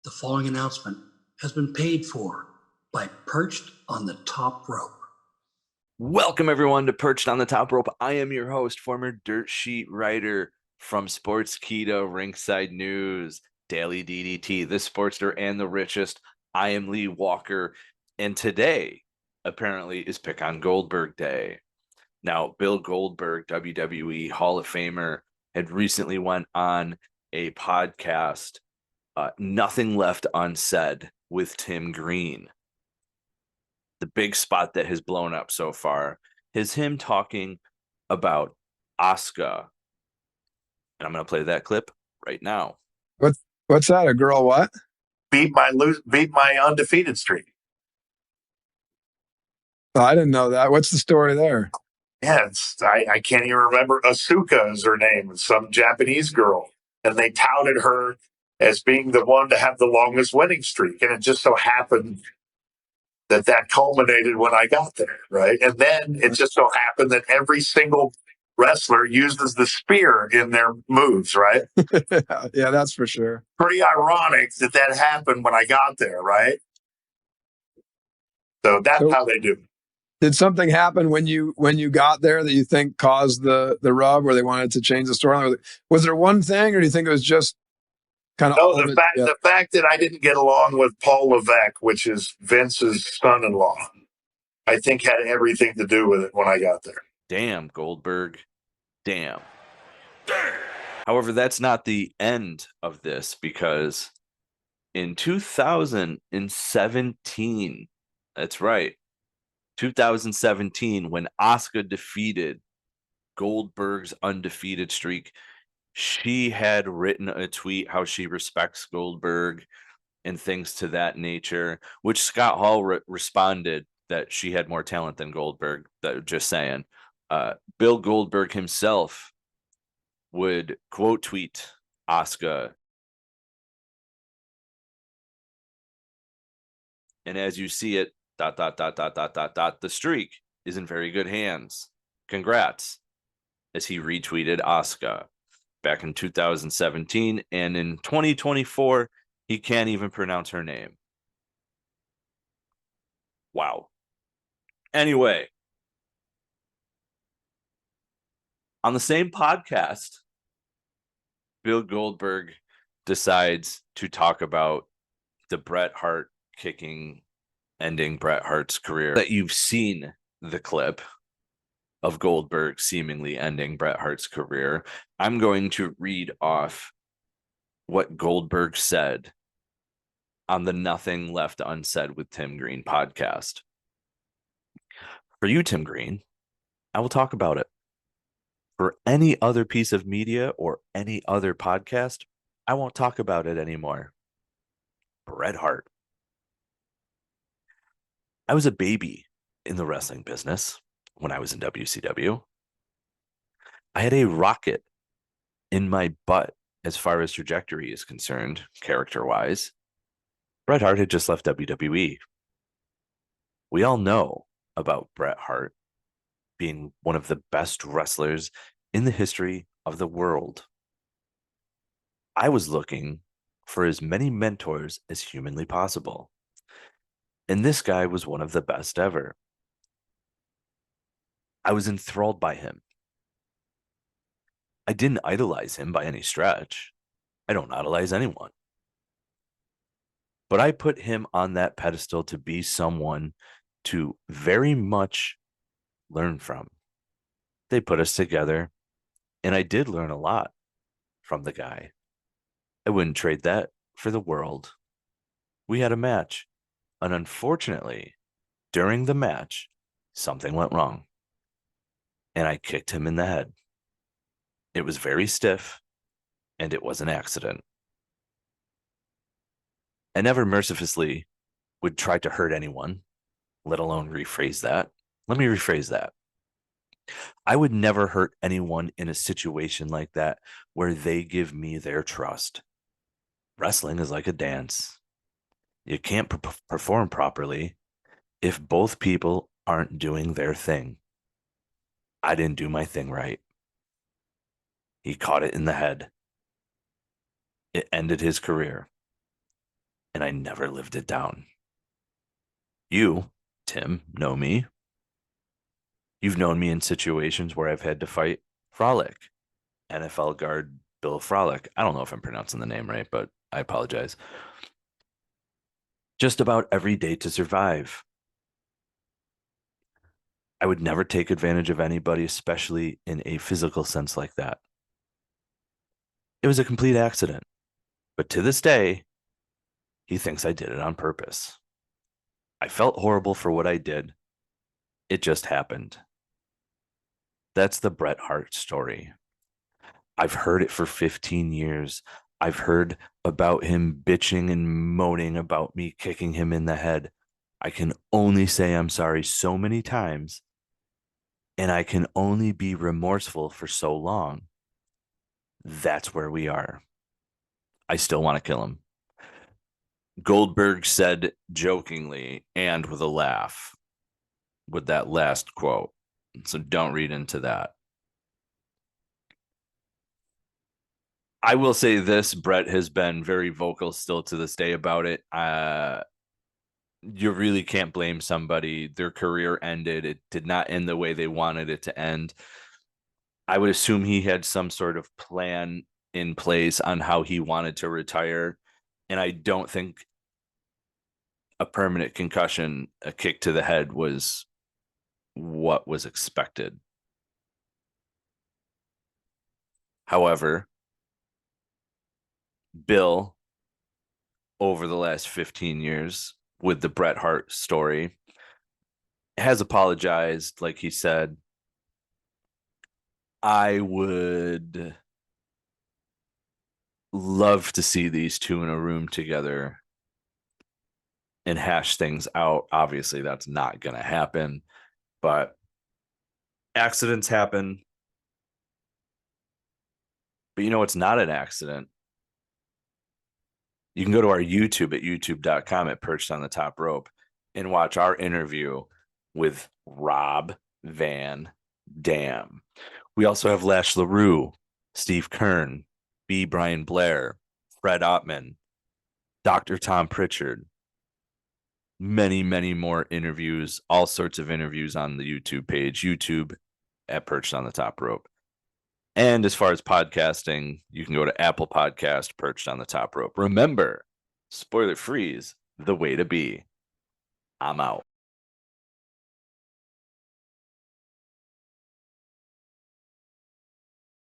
The following announcement has been paid for by Perched on the Top Rope. Welcome, everyone, to Perched on the Top Rope. I am your host, former dirt sheet writer from Sports Keto, Ringside News, Daily DDT, The Sportster, and The Richest. I am Lee Walker, and today, apparently, is Pick on Goldberg Day. Now, Bill Goldberg, WWE Hall of Famer, had recently went on a podcast, Nothing Left Unsaid, with Tim Green. The big spot that has blown up so far is him talking about Asuka. And I'm going to play that clip right now. What's that? A girl what? Beat my undefeated streak. Oh, I didn't know that. What's the story there? Yeah, I can't even remember. Asuka is her name, some Japanese girl. And they touted her as being the one to have the longest winning streak. And it just so happened that culminated when I got there, right? And then it just so happened that every single wrestler uses the spear in their moves, right? Yeah, that's for sure. Pretty ironic that happened when I got there, right? So that's how they do. Did something happen when you got there that you think caused the rub, where they wanted to change the story? Was there one thing, or do you think it was just kind of? No, the fact that I didn't get along with Paul Levesque, which is Vince's son-in-law, I think had everything to do with it when I got there. Damn, Goldberg. Damn. However, that's not the end of this, because in 2017, that's right, 2017, when Asuka defeated Goldberg's undefeated streak, she had written a tweet how she respects Goldberg and things to that nature, which Scott Hall responded that she had more talent than Goldberg. Just saying. Bill Goldberg himself would quote tweet Asuka. And as you see it, ... the streak is in very good hands. Congrats. As he retweeted Asuka back in 2017, and in 2024, he can't even pronounce her name. Wow. Anyway, on the same podcast, Bill Goldberg decides to talk about the Bret Hart ending Bret Hart's career. That you've seen the clip of Goldberg seemingly ending Bret Hart's career. I'm going to read off what Goldberg said on the Nothing Left Unsaid with Tim Green podcast. For you, Tim Green, I will talk about it. For any other piece of media or any other podcast, I won't talk about it anymore. Bret Hart. I was a baby in the wrestling business when I was in WCW. I had a rocket in my butt as far as trajectory is concerned, character-wise. Bret Hart had just left WWE. We all know about Bret Hart being one of the best wrestlers in the history of the world. I was looking for as many mentors as humanly possible. And this guy was one of the best ever. I was enthralled by him. I didn't idolize him by any stretch. I don't idolize anyone. But I put him on that pedestal to be someone to very much learn from. They put us together, and I did learn a lot from the guy. I wouldn't trade that for the world. We had a match, and unfortunately, during the match, something went wrong, and I kicked him in the head. It was very stiff, and it was an accident. I never mercilessly would try to hurt anyone, let alone rephrase that. Let me rephrase that. I would never hurt anyone in a situation like that where they give me their trust. Wrestling is like a dance. You can't perform properly if both people aren't doing their thing. I didn't do my thing right. He caught it in the head. It ended his career. and I never lived it down. You, Tim, know me. You've known me in situations where I've had to fight Frolic, NFL guard Bill Frolic. I don't know if I'm pronouncing the name right, but I apologize. Just about every day to survive. I would never take advantage of anybody, especially in a physical sense like that. It was a complete accident. But to this day, he thinks I did it on purpose. I felt horrible for what I did. It just happened. That's the Bret Hart story. I've heard it for 15 years. I've heard about him bitching and moaning about me kicking him in the head. I can only say I'm sorry so many times, and I can only be remorseful for so long. That's where we are. I still want to kill him. Goldberg said jokingly and with a laugh with that last quote. So don't read into that. I will say this, Bret has been very vocal still to this day about it. You really can't blame somebody. Their career ended. It did not end the way they wanted it to end. I would assume he had some sort of plan in place on how he wanted to retire. And I don't think a permanent concussion, a kick to the head, was what was expected. However, Bill, over the last 15 years with the Bret Hart story, has apologized. Like he said, I would love to see these two in a room together and hash things out. Obviously, that's not going to happen, but accidents happen. But you know, it's not an accident. You can go to our YouTube at youtube.com at Perched on the Top Rope and watch our interview with Rob Van Dam. We also have Lash LaRue, Steve Kern, B. Brian Blair, Fred Ottman, Dr. Tom Pritchard, many, many more interviews, all sorts of interviews on the YouTube page, YouTube at Perched on the Top Rope. And as far as podcasting, you can go to Apple Podcast, Perched on the Top Rope. Remember, spoiler free is the way to be. I'm out.